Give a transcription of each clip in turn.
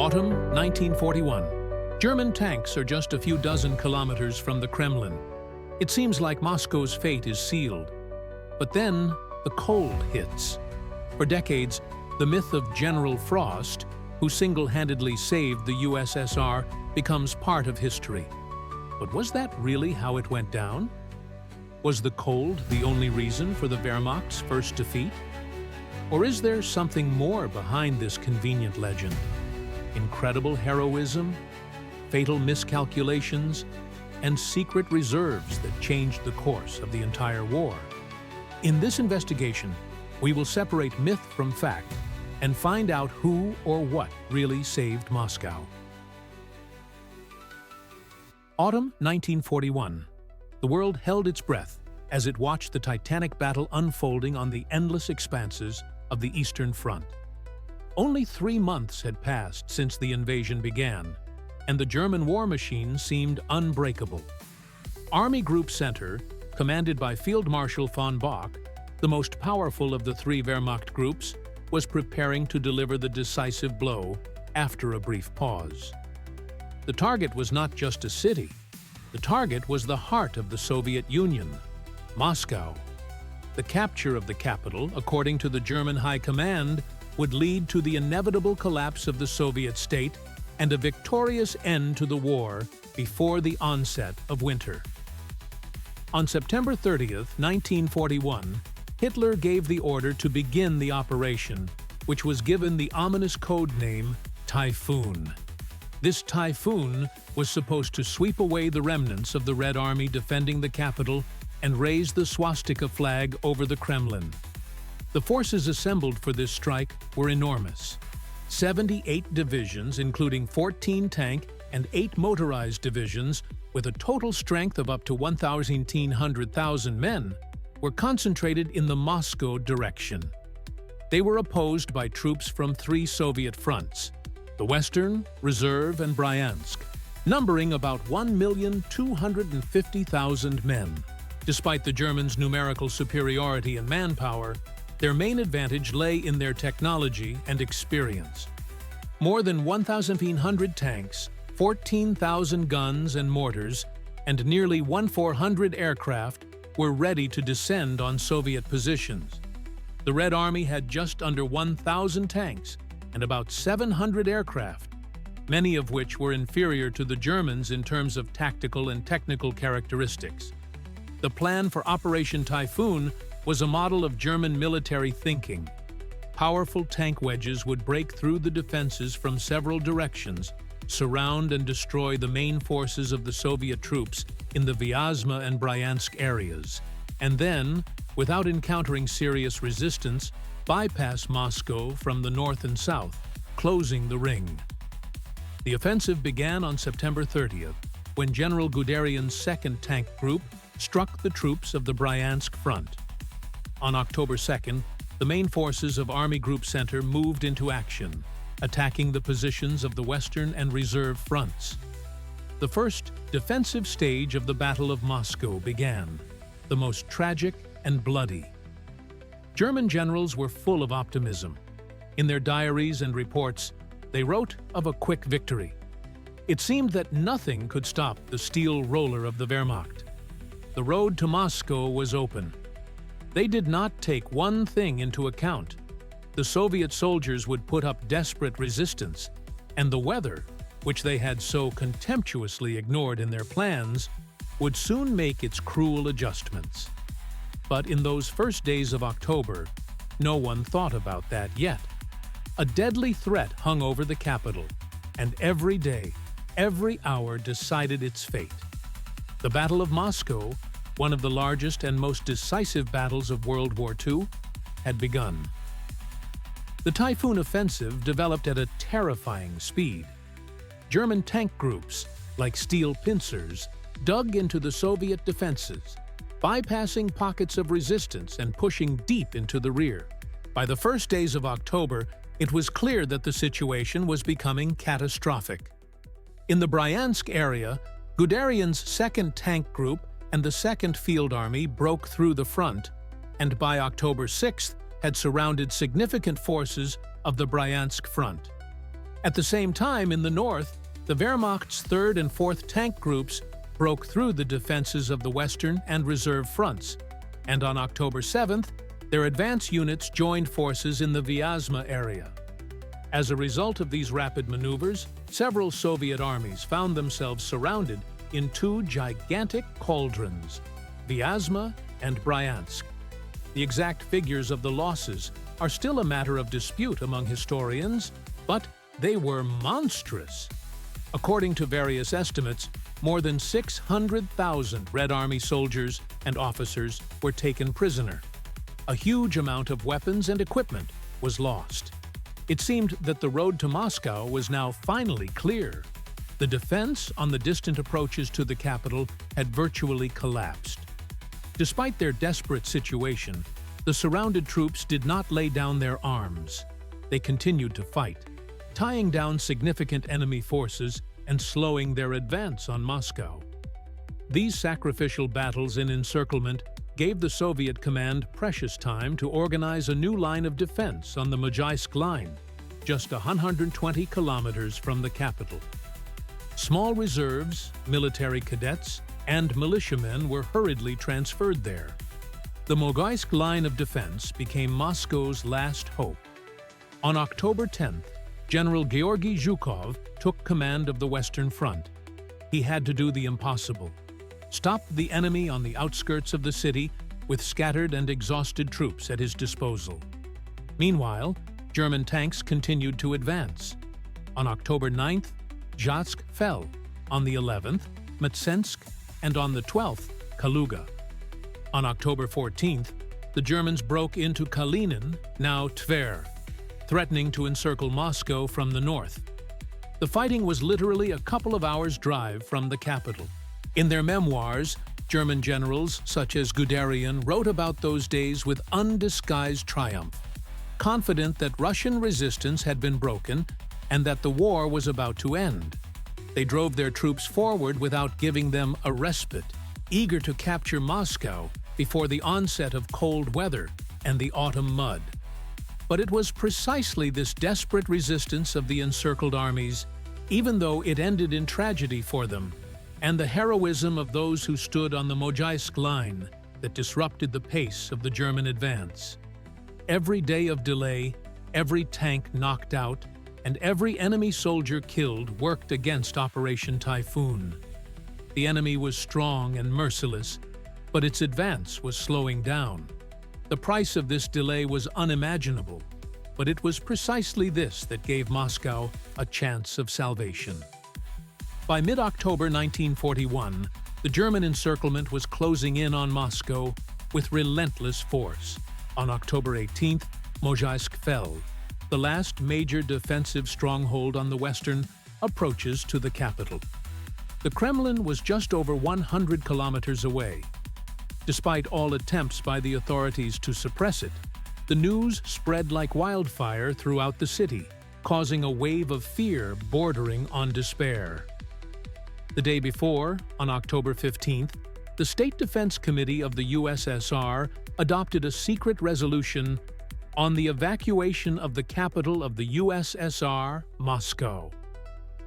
Autumn 1941. German tanks are just a few dozen kilometers from the Kremlin. It seems like Moscow's fate is sealed. But then, the cold hits. For decades, the myth of General Frost, who single-handedly saved the USSR, becomes part of history. But was that really how it went down? Was the cold the only reason for the Wehrmacht's first defeat? Or is there something more behind this convenient legend? Incredible heroism, fatal miscalculations, and secret reserves that changed the course of the entire war? In this investigation, we will separate myth from fact and find out who or what really saved Moscow. Autumn 1941. The world held its breath as it watched the titanic battle unfolding on the endless expanses of the Eastern Front. Only 3 months had passed since the invasion began, and the German war machine seemed unbreakable. Army Group Center, commanded by Field Marshal von Bock, the most powerful of the 3 Wehrmacht groups, was preparing to deliver the decisive blow after a brief pause. The target was not just a city. The target was the heart of the Soviet Union, Moscow. The capture of the capital, according to the German High Command, would lead to the inevitable collapse of the Soviet state and a victorious end to the war before the onset of winter. On September 30th, 1941, Hitler gave the order to begin the operation, which was given the ominous code name Typhoon. This Typhoon was supposed to sweep away the remnants of the Red Army defending the capital and raise the swastika flag over the Kremlin. The forces assembled for this strike were enormous. 78 divisions, including 14 tank and 8 motorized divisions, with a total strength of up to 1,100,000 men, were concentrated in the Moscow direction. They were opposed by troops from 3 Soviet fronts: the Western, Reserve, and Bryansk, numbering about 1,250,000 men. Despite the Germans' numerical superiority in manpower, their main advantage lay in their technology and experience. More than 1,500 tanks, 14,000 guns and mortars, and nearly 1,400 aircraft were ready to descend on Soviet positions. The Red Army had just under 1,000 tanks and about 700 aircraft, many of which were inferior to the Germans in terms of tactical and technical characteristics. The plan for Operation Typhoon was a model of German military thinking. Powerful tank wedges would break through the defenses from several directions, surround and destroy the main forces of the Soviet troops in the Viasma and Bryansk areas, and then, without encountering serious resistance, bypass Moscow from the north and south, closing the ring. The offensive began on September 30th, when General Guderian's 2nd Tank Group struck the troops of the Bryansk front. On October 2nd, the main forces of Army Group Center moved into action, attacking the positions of the Western and Reserve fronts. The first defensive stage of the Battle of Moscow began, the most tragic and bloody. German generals were full of optimism. In their diaries and reports, they wrote of a quick victory. It seemed that nothing could stop the steel roller of the Wehrmacht. The road to Moscow was open. They did not take one thing into account. The Soviet soldiers would put up desperate resistance, and the weather, which they had so contemptuously ignored in their plans, would soon make its cruel adjustments. But in those first days of October, no one thought about that yet. A deadly threat hung over the capital, and every day, every hour decided its fate. The Battle of Moscow, one of the largest and most decisive battles of World War II, had begun. The Typhoon offensive developed at a terrifying speed. German tank groups, like steel pincers, dug into the Soviet defenses, bypassing pockets of resistance and pushing deep into the rear. By the first days of October, it was clear that the situation was becoming catastrophic. In the Bryansk area, Guderian's 2nd Tank Group and the 2nd Field Army broke through the front, and by October 6th had surrounded significant forces of the Bryansk front. At the same time, in the north, the Wehrmacht's 3rd and 4th Tank Groups broke through the defenses of the Western and Reserve fronts, and on October 7th, their advance units joined forces in the Viasma area. As a result of these rapid maneuvers, several Soviet armies found themselves surrounded in 2 gigantic cauldrons, Viasma and Bryansk. The exact figures of the losses are still a matter of dispute among historians, but they were monstrous. According to various estimates, more than 600,000 Red Army soldiers and officers were taken prisoner. A huge amount of weapons and equipment was lost. It seemed that the road to Moscow was now finally clear. The defense on the distant approaches to the capital had virtually collapsed. Despite their desperate situation, the surrounded troops did not lay down their arms. They continued to fight, tying down significant enemy forces and slowing their advance on Moscow. These sacrificial battles in Encirclement gave the Soviet command precious time to organize a new line of defense on the Mozhaisk line, just 120 kilometers from the capital. Small reserves, military cadets, and militiamen were hurriedly transferred there. The Mozhaisk line of defense became Moscow's last hope. On October 10th, General Georgy Zhukov took command of the Western Front. He had to do the impossible: stop the enemy on the outskirts of the city with scattered and exhausted troops at his disposal. Meanwhile, German tanks continued to advance. On October 9th, Zhatsk fell. On the 11th, Mtsensk, and on the 12th, Kaluga. On October 14th, the Germans broke into Kalinin, now Tver, threatening to encircle Moscow from the north. The fighting was literally a couple of hours' drive from the capital. In their memoirs, German generals such as Guderian wrote about those days with undisguised triumph, confident that Russian resistance had been broken and that the war was about to end. They drove their troops forward without giving them a respite, eager to capture Moscow before the onset of cold weather and the autumn mud. But it was precisely this desperate resistance of the encircled armies, even though it ended in tragedy for them, and the heroism of those who stood on the Mozhaisk line, that disrupted the pace of the German advance. Every day of delay, every tank knocked out, and every enemy soldier killed worked against Operation Typhoon. The enemy was strong and merciless, but its advance was slowing down. The price of this delay was unimaginable, but it was precisely this that gave Moscow a chance of salvation. By mid-October 1941, the German encirclement was closing in on Moscow with relentless force. On October 18th, Mozhaisk fell, the last major defensive stronghold on the western approaches to the capital. The Kremlin was just over 100 kilometers away. Despite all attempts by the authorities to suppress it, the news spread like wildfire throughout the city, causing a wave of fear bordering on despair. The day before, on October 15th, the State Defense Committee of the USSR adopted a secret resolution on the evacuation of the capital of the USSR, Moscow.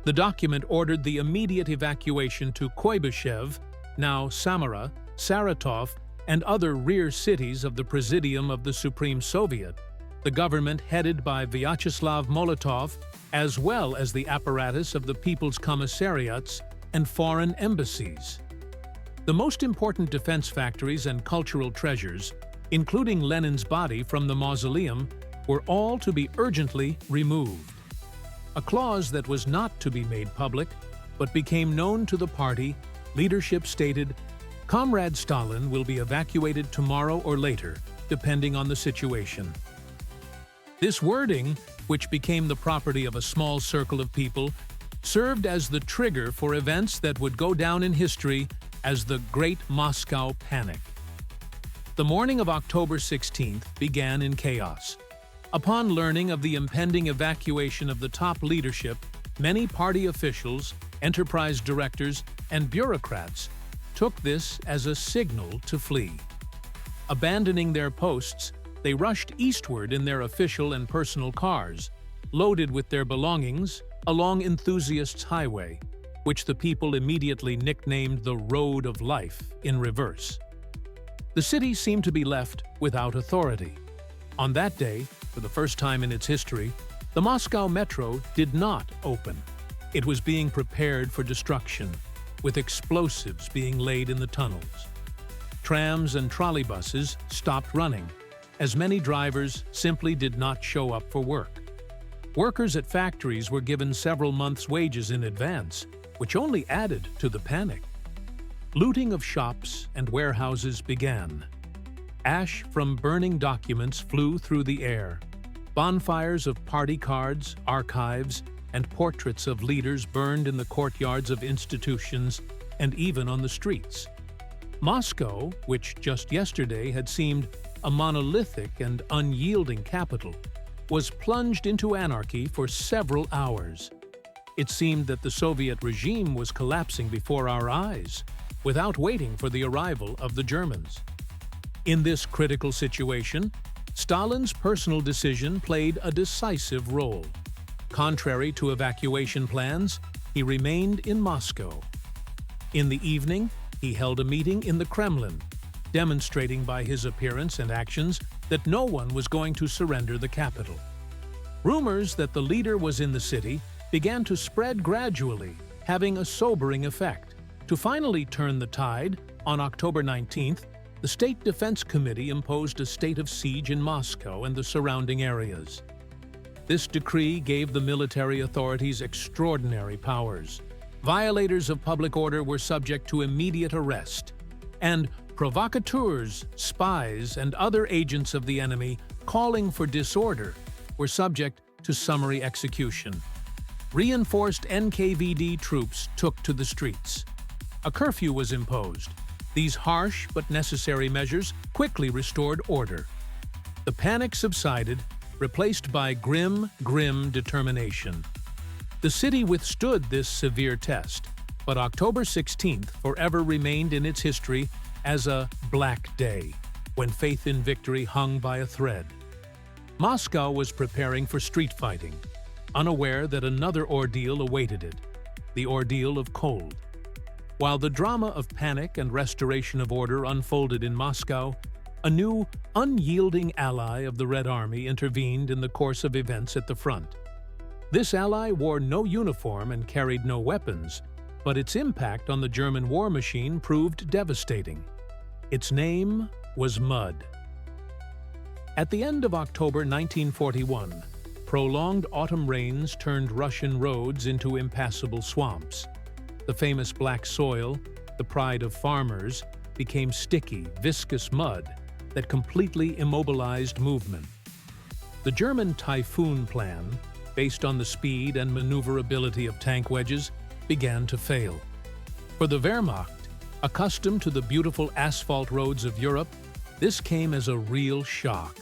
The document ordered the immediate evacuation to Kuibyshev, now Samara, Saratov, and other rear cities of the Presidium of the Supreme Soviet, the government headed by Vyacheslav Molotov, as well as the apparatus of the People's Commissariats and foreign embassies. The most important defense factories and cultural treasures, including Lenin's body from the mausoleum, were all to be urgently removed. A clause that was not to be made public, but became known to the party, leadership stated, "Comrade Stalin will be evacuated tomorrow or later, depending on the situation." This wording, which became the property of a small circle of people, served as the trigger for events that would go down in history as the Great Moscow Panic. The morning of October 16th began in chaos. Upon learning of the impending evacuation of the top leadership, many party officials, enterprise directors, and bureaucrats took this as a signal to flee. Abandoning their posts, they rushed eastward in their official and personal cars, loaded with their belongings, along Enthusiasts' Highway, which the people immediately nicknamed the Road of Life in reverse. The city seemed to be left without authority. On that day, for the first time in its history, the Moscow metro did not open. It was being prepared for destruction, with explosives being laid in the tunnels. Trams and trolleybuses stopped running, as many drivers simply did not show up for work. Workers at factories were given several months' wages in advance, which only added to the panic. Looting of shops and warehouses began. Ash from burning documents flew through the air. Bonfires of party cards, archives, and portraits of leaders burned in the courtyards of institutions and even on the streets. Moscow, which just yesterday had seemed a monolithic and unyielding capital, was plunged into anarchy for several hours. It seemed that the Soviet regime was collapsing before our eyes, without waiting for the arrival of the Germans. In this critical situation, Stalin's personal decision played a decisive role. Contrary to evacuation plans, he remained in Moscow. In the evening, he held a meeting in the Kremlin, demonstrating by his appearance and actions that no one was going to surrender the capital. Rumors that the leader was in the city began to spread gradually, having a sobering effect. To finally turn the tide, on October 19th, the State Defense Committee imposed a state of siege in Moscow and the surrounding areas. This decree gave the military authorities extraordinary powers. Violators of public order were subject to immediate arrest, and provocateurs, spies, and other agents of the enemy calling for disorder were subject to summary execution. Reinforced NKVD troops took to the streets. A curfew was imposed. These harsh but necessary measures quickly restored order. The panic subsided, replaced by grim determination. The city withstood this severe test, but October 16th forever remained in its history as a black day, when faith in victory hung by a thread. Moscow was preparing for street fighting, unaware that another ordeal awaited it, the ordeal of cold. While the drama of panic and restoration of order unfolded in Moscow, a new, unyielding ally of the Red Army intervened in the course of events at the front. This ally wore no uniform and carried no weapons, but its impact on the German war machine proved devastating. Its name was Mud. At the end of October 1941, prolonged autumn rains turned Russian roads into impassable swamps. The famous black soil, the pride of farmers, became sticky, viscous mud that completely immobilized movement. The German Typhoon plan, based on the speed and maneuverability of tank wedges, began to fail. For the Wehrmacht, accustomed to the beautiful asphalt roads of Europe, this came as a real shock.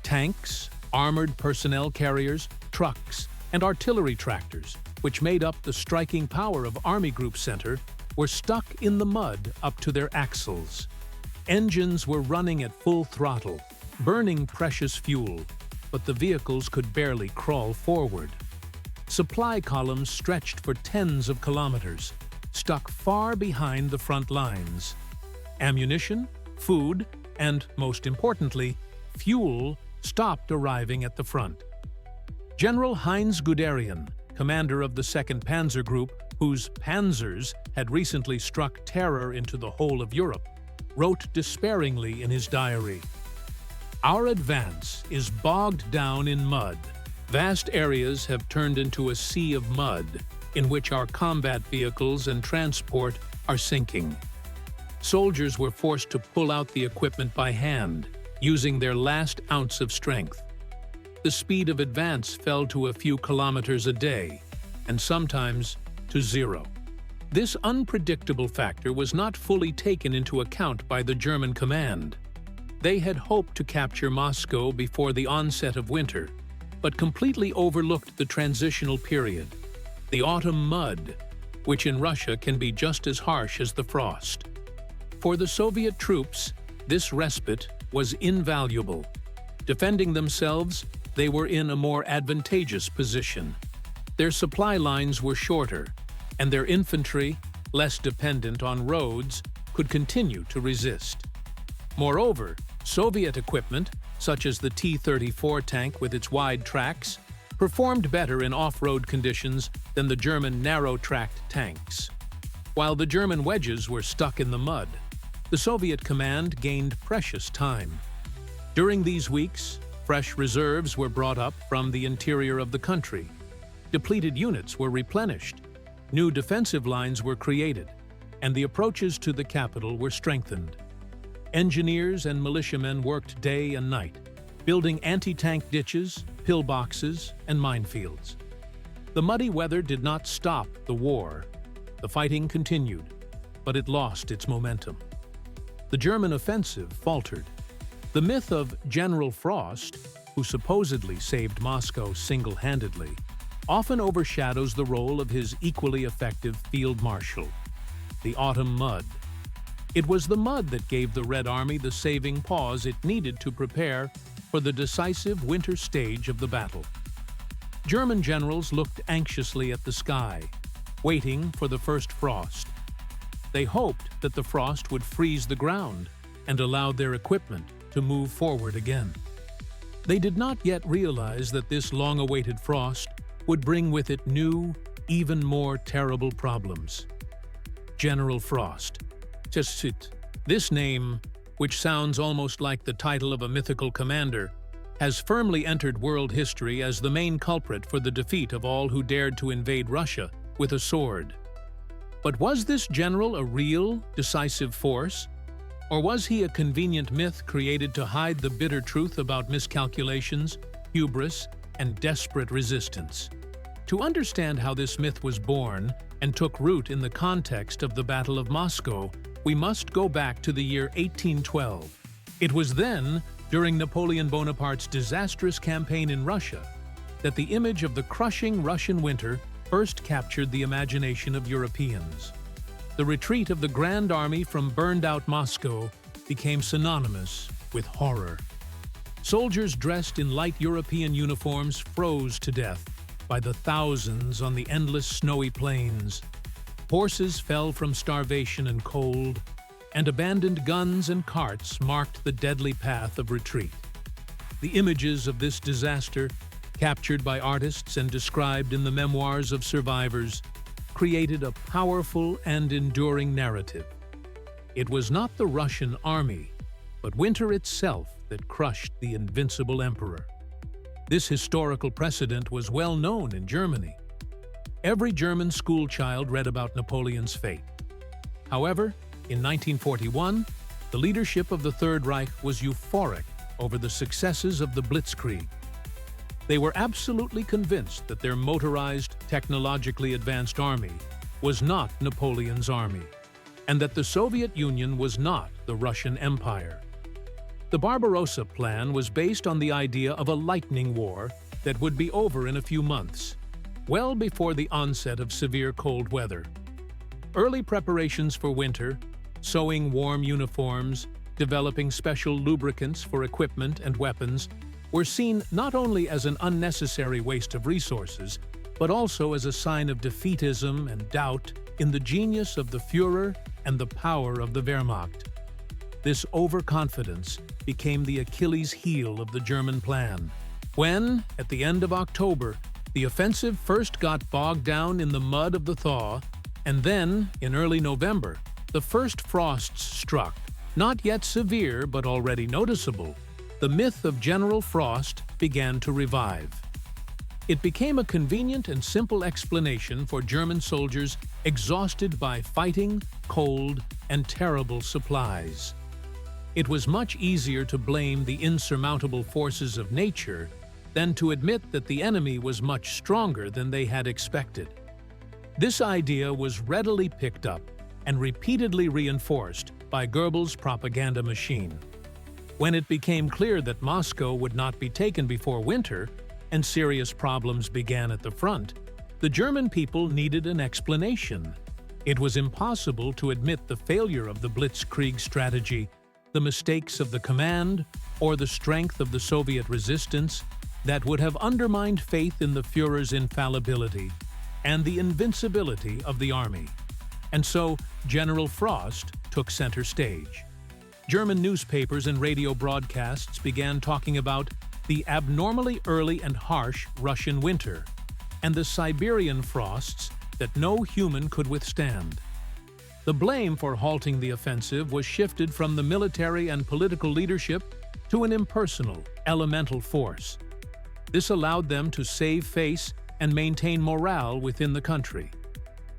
Tanks, armored personnel carriers, trucks, and artillery tractors, which made up the striking power of Army Group Center, were stuck in the mud up to their axles. Engines were running at full throttle, burning precious fuel, but the vehicles could barely crawl forward. Supply columns stretched for tens of kilometers, stuck far behind the front lines. Ammunition, food, and, most importantly, fuel stopped arriving at the front. General Heinz Guderian, commander of the 2nd Panzer Group, whose panzers had recently struck terror into the whole of Europe, wrote despairingly in his diary, "Our advance is bogged down in mud. Vast areas have turned into a sea of mud, in which our combat vehicles and transport are sinking. Soldiers were forced to pull out the equipment by hand, using their last ounce of strength. The speed of advance fell to a few kilometers a day, and sometimes to zero." This unpredictable factor was not fully taken into account by the German command. They had hoped to capture Moscow before the onset of winter, but completely overlooked the transitional period, the autumn mud, which in Russia can be just as harsh as the frost. For the Soviet troops, this respite was invaluable. Defending themselves, they were in a more advantageous position. Their supply lines were shorter, and their infantry, less dependent on roads, could continue to resist. Moreover, Soviet equipment, such as the T-34 tank with its wide tracks, performed better in off-road conditions than the German narrow-tracked tanks. While the German wedges were stuck in the mud, the Soviet command gained precious time. During these weeks, fresh reserves were brought up from the interior of the country. Depleted units were replenished, new defensive lines were created, and the approaches to the capital were strengthened. Engineers and militiamen worked day and night, building anti-tank ditches, pillboxes, and minefields. The muddy weather did not stop the war. The fighting continued, but it lost its momentum. The German offensive faltered. The myth of General Frost, who supposedly saved Moscow single-handedly, often overshadows the role of his equally effective field marshal, the autumn mud. It was the mud that gave the Red Army the saving pause it needed to prepare for the decisive winter stage of the battle. German generals looked anxiously at the sky, waiting for the first frost. They hoped that the frost would freeze the ground and allow their equipment to move forward again. They did not yet realize that this long-awaited frost would bring with it new, even more terrible problems. General Frost. This name, which sounds almost like the title of a mythical commander, has firmly entered world history as the main culprit for the defeat of all who dared to invade Russia with a sword. But was this general a real, decisive force? Or was he a convenient myth created to hide the bitter truth about miscalculations, hubris, and desperate resistance? To understand how this myth was born and took root in the context of the Battle of Moscow, we must go back to the year 1812. It was then, during Napoleon Bonaparte's disastrous campaign in Russia, that the image of the crushing Russian winter first captured the imagination of Europeans. The retreat of the Grand Army from burned-out Moscow became synonymous with horror. Soldiers dressed in light European uniforms froze to death by the thousands on the endless snowy plains. Horses fell from starvation and cold, and abandoned guns and carts marked the deadly path of retreat. The images of this disaster, captured by artists and described in the memoirs of survivors, created a powerful and enduring narrative. It was not the Russian army, but winter itself that crushed the invincible emperor. This historical precedent was well known in Germany. Every German schoolchild read about Napoleon's fate. However, in 1941, the leadership of the Third Reich was euphoric over the successes of the Blitzkrieg. They were absolutely convinced that their motorized, technologically advanced army was not Napoleon's army, and that the Soviet Union was not the Russian Empire. The Barbarossa Plan was based on the idea of a lightning war that would be over in a few months, well before the onset of severe cold weather. Early preparations for winter, sewing warm uniforms, developing special lubricants for equipment and weapons, were seen not only as an unnecessary waste of resources, but also as a sign of defeatism and doubt in the genius of the Führer and the power of the Wehrmacht. This overconfidence became the Achilles heel of the German plan. When, at the end of October, the offensive first got bogged down in the mud of the thaw, and then, in early November, the first frosts struck, not yet severe but already noticeable, the myth of General Frost began to revive. It became a convenient and simple explanation for German soldiers exhausted by fighting, cold, and terrible supplies. It was much easier to blame the insurmountable forces of nature than to admit that the enemy was much stronger than they had expected. This idea was readily picked up and repeatedly reinforced by Goebbels' propaganda machine. When it became clear that Moscow would not be taken before winter, and serious problems began at the front, the German people needed an explanation. It was impossible to admit the failure of the Blitzkrieg strategy, the mistakes of the command, or the strength of the Soviet resistance, that would have undermined faith in the Führer's infallibility and the invincibility of the army. And so General Frost took center stage. German newspapers and radio broadcasts began talking about the abnormally early and harsh Russian winter and the Siberian frosts that no human could withstand. The blame for halting the offensive was shifted from the military and political leadership to an impersonal, elemental force. This allowed them to save face and maintain morale within the country.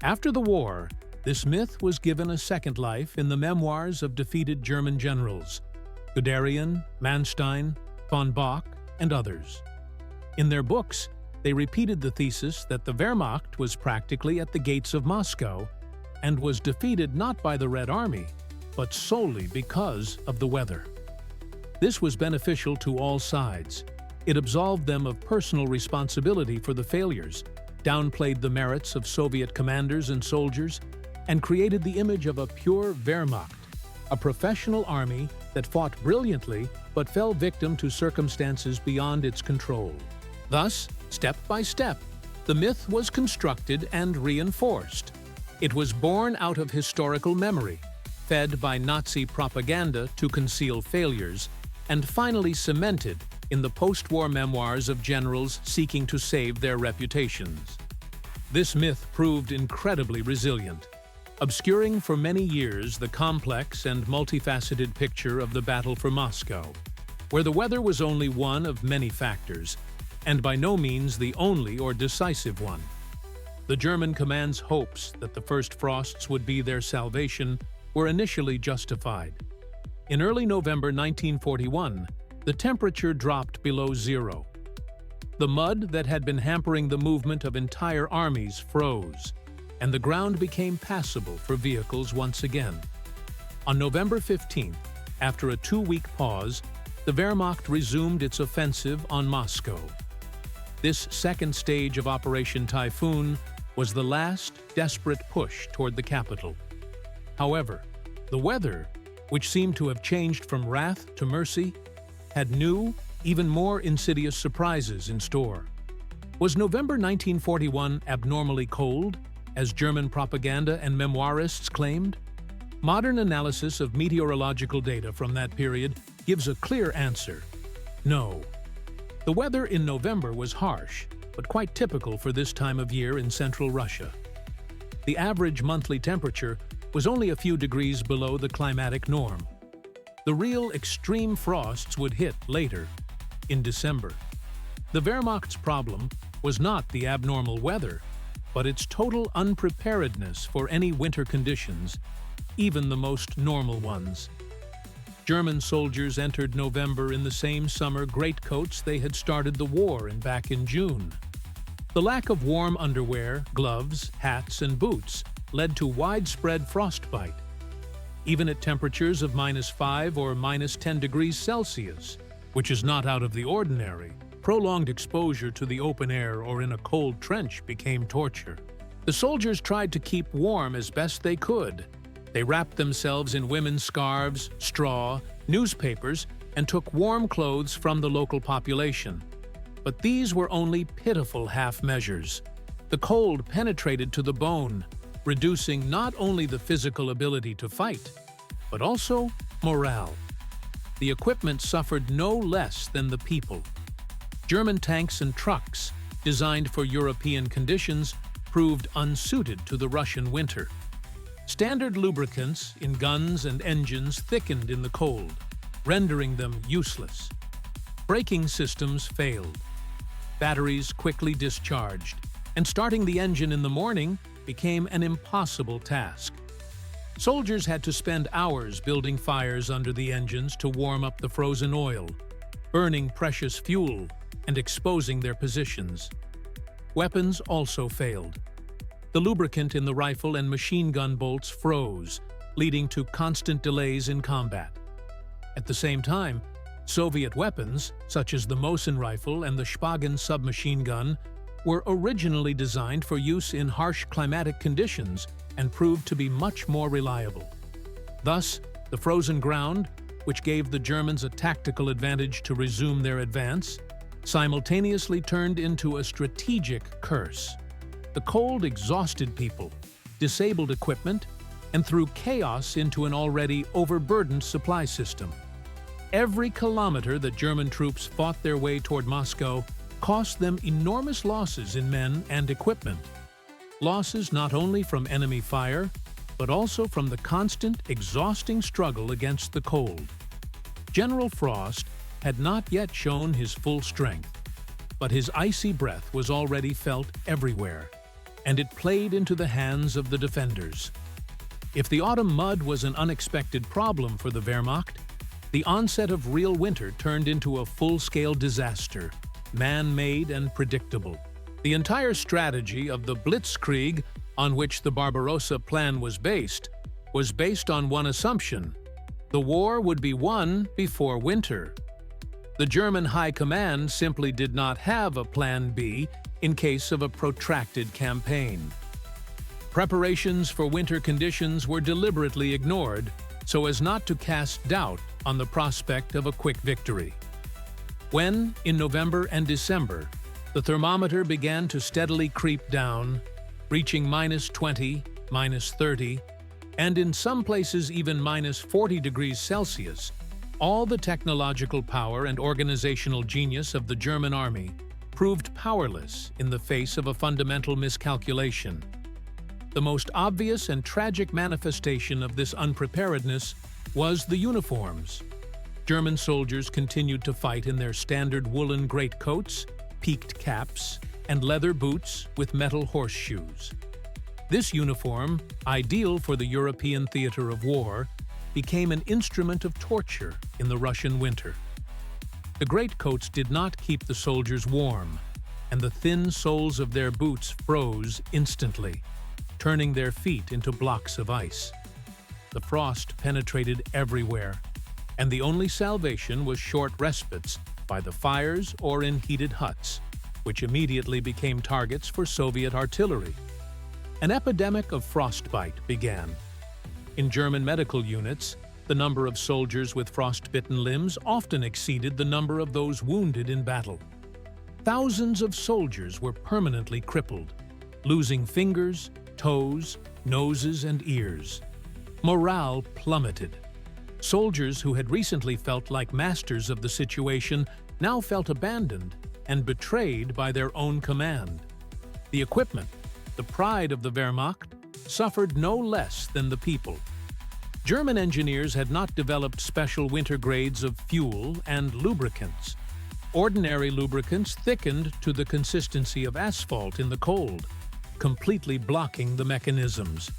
After the war, this myth was given a second life in the memoirs of defeated German generals, Guderian, Manstein, von Bock, and others. In their books, they repeated the thesis that the Wehrmacht was practically at the gates of Moscow and was defeated not by the Red Army, but solely because of the weather. This was beneficial to all sides. It absolved them of personal responsibility for the failures, downplayed the merits of Soviet commanders and soldiers, and created the image of a pure Wehrmacht, a professional army that fought brilliantly but fell victim to circumstances beyond its control. Thus, step by step, the myth was constructed and reinforced. It was born out of historical memory, fed by Nazi propaganda to conceal failures, and finally cemented in the post-war memoirs of generals seeking to save their reputations. This myth proved incredibly resilient, obscuring for many years the complex and multifaceted picture of the battle for Moscow, where the weather was only one of many factors, and by no means the only or decisive one. The German command's hopes that the first frosts would be their salvation were initially justified. In early November 1941, the temperature dropped below zero. The mud that had been hampering the movement of entire armies froze, and the ground became passable for vehicles once again. On November 15th, after a 2-week pause, the Wehrmacht resumed its offensive on Moscow. This second stage of Operation Typhoon was the last desperate push toward the capital. However, the weather, which seemed to have changed from wrath to mercy, had new, even more insidious surprises in store. Was November 1941 abnormally cold, as German propaganda and memoirists claimed? Modern analysis of meteorological data from that period gives a clear answer: no. The weather in November was harsh, but quite typical for this time of year in central Russia. The average monthly temperature was only a few degrees below the climatic norm. The real extreme frosts would hit later, in December. The Wehrmacht's problem was not the abnormal weather, but its total unpreparedness for any winter conditions, even the most normal ones. German soldiers entered November in the same summer greatcoats they had started the war in back in June. The lack of warm underwear, gloves, hats, and boots led to widespread frostbite. Even at temperatures of -5 or -10 degrees Celsius, which is not out of the ordinary, prolonged exposure to the open air or in a cold trench became torture. The soldiers tried to keep warm as best they could. They wrapped themselves in women's scarves, straw, newspapers, and took warm clothes from the local population. But these were only pitiful half measures. The cold penetrated to the bone, reducing not only the physical ability to fight, but also morale. The equipment suffered no less than the people. German tanks and trucks, designed for European conditions, proved unsuited to the Russian winter. Standard lubricants in guns and engines thickened in the cold, rendering them useless. Braking systems failed. Batteries quickly discharged, and starting the engine in the morning became an impossible task. Soldiers had to spend hours building fires under the engines to warm up the frozen oil, burning precious fuel, and exposing their positions. Weapons also failed. The lubricant in the rifle and machine gun bolts froze, leading to constant delays in combat. At the same time, Soviet weapons, such as the Mosin rifle and the Spagan submachine gun, were originally designed for use in harsh climatic conditions and proved to be much more reliable. Thus, the frozen ground, which gave the Germans a tactical advantage to resume their advance, simultaneously turned into a strategic curse. The cold exhausted people, disabled equipment, and threw chaos into an already overburdened supply system. Every kilometer that German troops fought their way toward Moscow cost them enormous losses in men and equipment. Losses not only from enemy fire, but also from the constant, exhausting struggle against the cold. General Frost had not yet shown his full strength, but his icy breath was already felt everywhere, and it played into the hands of the defenders. If the autumn mud was an unexpected problem for the Wehrmacht, the onset of real winter turned into a full-scale disaster, man-made and predictable. The entire strategy of the Blitzkrieg, on which the Barbarossa Plan was based on one assumption: the war would be won before winter. The German High Command simply did not have a Plan B in case of a protracted campaign. Preparations for winter conditions were deliberately ignored so as not to cast doubt on the prospect of a quick victory. When, in November and December, the thermometer began to steadily creep down, reaching -20, -30, and in some places even -40 degrees Celsius, all the technological power and organizational genius of the German army proved powerless in the face of a fundamental miscalculation. The most obvious and tragic manifestation of this unpreparedness was the uniforms. German soldiers continued to fight in their standard woolen greatcoats, peaked caps, and leather boots with metal horseshoes. This uniform, ideal for the European theater of war, became an instrument of torture in the Russian winter. The greatcoats did not keep the soldiers warm, and the thin soles of their boots froze instantly, turning their feet into blocks of ice. The frost penetrated everywhere, and the only salvation was short respites by the fires or in heated huts, which immediately became targets for Soviet artillery. An epidemic of frostbite began. In German medical units, the number of soldiers with frostbitten limbs often exceeded the number of those wounded in battle. Thousands of soldiers were permanently crippled, losing fingers, toes, noses, and ears. Morale plummeted. Soldiers who had recently felt like masters of the situation now felt abandoned and betrayed by their own command. The equipment, the pride of the Wehrmacht, suffered no less than the people. German engineers had not developed special winter grades of fuel and lubricants. Ordinary lubricants thickened to the consistency of asphalt in the cold, completely blocking the mechanisms.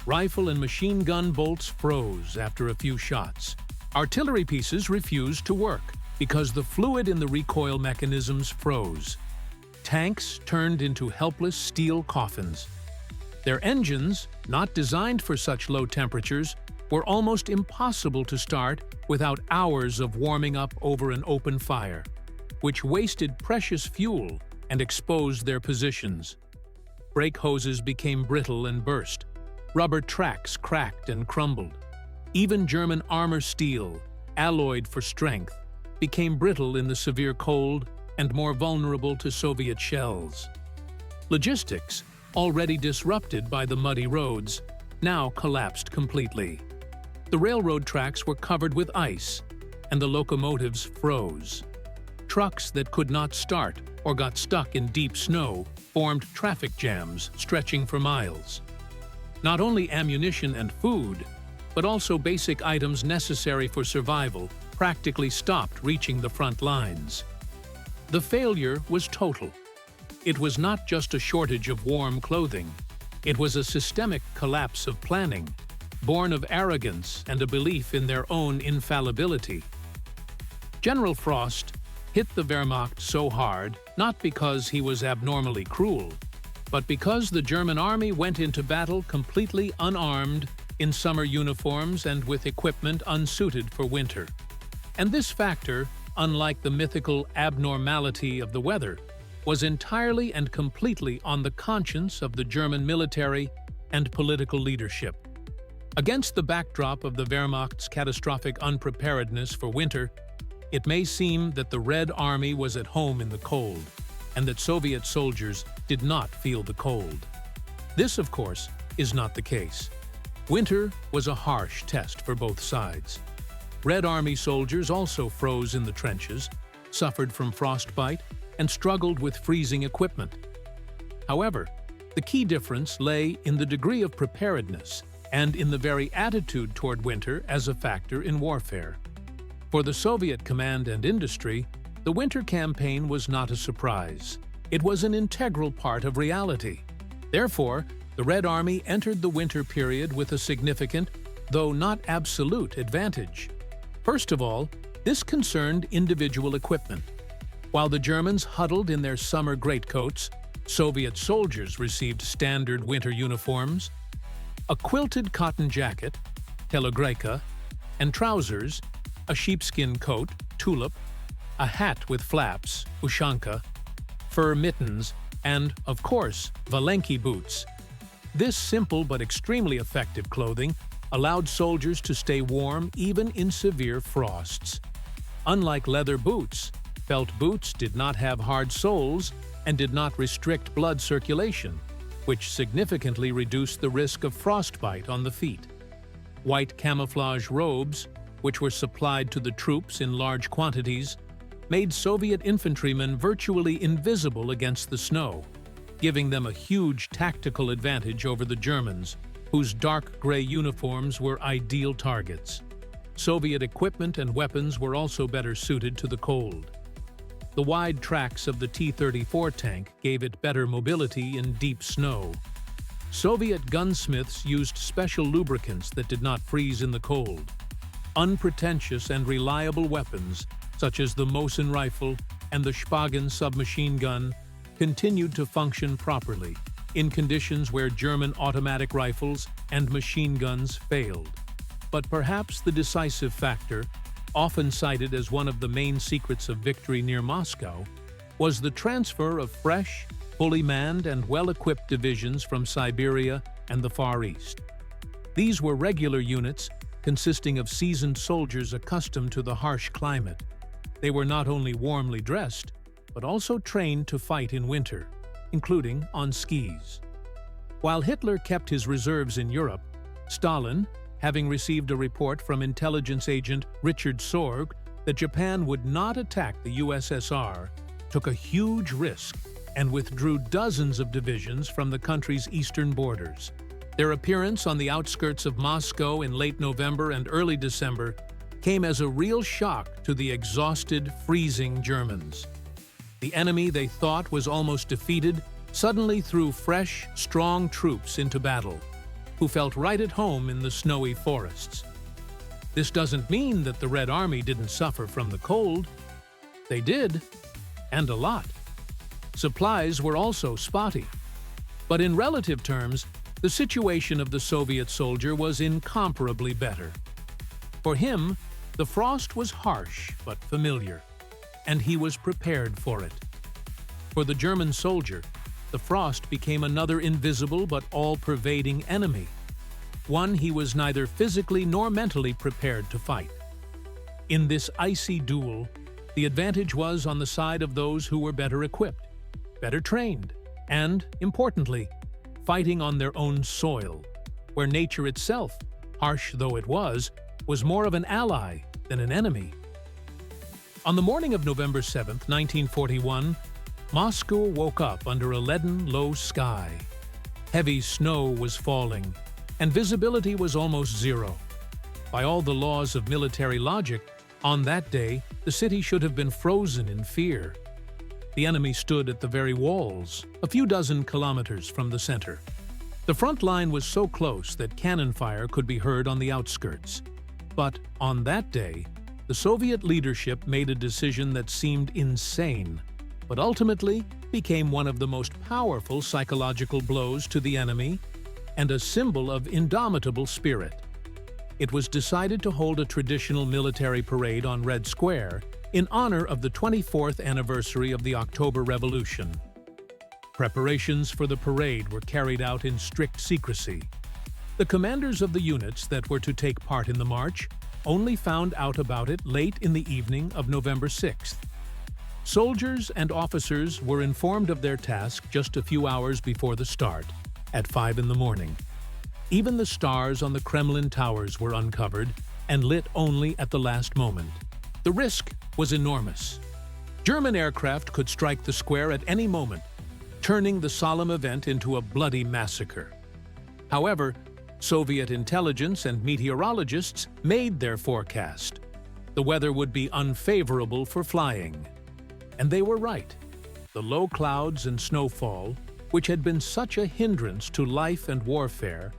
Rifle and machine gun bolts froze after a few shots. Artillery pieces refused to work because the fluid in the recoil mechanisms froze. Tanks turned into helpless steel coffins. Their engines, not designed for such low temperatures, were almost impossible to start without hours of warming up over an open fire, which wasted precious fuel and exposed their positions. Brake hoses became brittle and burst. Rubber tracks cracked and crumbled. Even German armor steel, alloyed for strength, became brittle in the severe cold and more vulnerable to Soviet shells. Logistics, already disrupted by the muddy roads, now collapsed completely. The railroad tracks were covered with ice, and the locomotives froze. Trucks that could not start or got stuck in deep snow formed traffic jams stretching for miles. Not only ammunition and food, but also basic items necessary for survival practically stopped reaching the front lines. The failure was total. It was not just a shortage of warm clothing. It was a systemic collapse of planning, born of arrogance and a belief in their own infallibility. General Frost hit the Wehrmacht so hard not because he was abnormally cruel, but because the German army went into battle completely unarmed, in summer uniforms and with equipment unsuited for winter. And this factor, unlike the mythical abnormality of the weather, was entirely and completely on the conscience of the German military and political leadership. Against the backdrop of the Wehrmacht's catastrophic unpreparedness for winter, it may seem that the Red Army was at home in the cold, and that Soviet soldiers did not feel the cold. This, of course, is not the case. Winter was a harsh test for both sides. Red Army soldiers also froze in the trenches, suffered from frostbite, and struggled with freezing equipment. However, the key difference lay in the degree of preparedness and in the very attitude toward winter as a factor in warfare. For the Soviet command and industry, the winter campaign was not a surprise. It was an integral part of reality. Therefore, the Red Army entered the winter period with a significant, though not absolute, advantage. First of all, this concerned individual equipment. While the Germans huddled in their summer greatcoats, Soviet soldiers received standard winter uniforms, a quilted cotton jacket, telegreka, and trousers, a sheepskin coat, tulip, a hat with flaps, ushanka, fur mittens, and, of course, Valenki boots. This simple but extremely effective clothing allowed soldiers to stay warm even in severe frosts. Unlike leather boots, felt boots did not have hard soles and did not restrict blood circulation, which significantly reduced the risk of frostbite on the feet. White camouflage robes, which were supplied to the troops in large quantities, made Soviet infantrymen virtually invisible against the snow, giving them a huge tactical advantage over the Germans, whose dark gray uniforms were ideal targets. Soviet equipment and weapons were also better suited to the cold. The wide tracks of the T-34 tank gave it better mobility in deep snow. Soviet gunsmiths used special lubricants that did not freeze in the cold. Unpretentious and reliable weapons, such as the Mosin rifle and the Spagan submachine gun, continued to function properly in conditions where German automatic rifles and machine guns failed. But perhaps the decisive factor, often cited as one of the main secrets of victory near Moscow, was the transfer of fresh, fully manned and well-equipped divisions from Siberia and the Far East. These were regular units consisting of seasoned soldiers accustomed to the harsh climate. They were not only warmly dressed, but also trained to fight in winter, including on skis. While Hitler kept his reserves in Europe, Stalin, having received a report from intelligence agent Richard Sorge that Japan would not attack the USSR, took a huge risk and withdrew dozens of divisions from the country's eastern borders. Their appearance on the outskirts of Moscow in late November and early December came as a real shock to the exhausted, freezing Germans. The enemy they thought was almost defeated suddenly threw fresh, strong troops into battle, who felt right at home in the snowy forests. This doesn't mean that the Red Army didn't suffer from the cold. They did, and a lot. Supplies were also spotty. But in relative terms, the situation of the Soviet soldier was incomparably better. For him, the frost was harsh but familiar, and he was prepared for it. For the German soldier, the frost became another invisible but all-pervading enemy, one he was neither physically nor mentally prepared to fight. In this icy duel, the advantage was on the side of those who were better equipped, better trained, and, importantly, fighting on their own soil, where nature itself, harsh though it was more of an ally than an enemy. On the morning of November 7, 1941, Moscow woke up under a leaden, low sky. Heavy snow was falling, and visibility was almost zero. By all the laws of military logic, on that day, the city should have been frozen in fear. The enemy stood at the very walls, a few dozen kilometers from the center. The front line was so close that cannon fire could be heard on the outskirts. But on that day, the Soviet leadership made a decision that seemed insane, but ultimately became one of the most powerful psychological blows to the enemy and a symbol of indomitable spirit. It was decided to hold a traditional military parade on Red Square in honor of the 24th anniversary of the October Revolution. Preparations for the parade were carried out in strict secrecy. The commanders of the units that were to take part in the march only found out about it late in the evening of November 6th. Soldiers and officers were informed of their task just a few hours before the start, at 5 in the morning. Even the stars on the Kremlin towers were uncovered and lit only at the last moment. The risk was enormous. German aircraft could strike the square at any moment, turning the solemn event into a bloody massacre. However, Soviet intelligence and meteorologists made their forecast. The weather would be unfavorable for flying. And they were right. The low clouds and snowfall, which had been such a hindrance to life and warfare,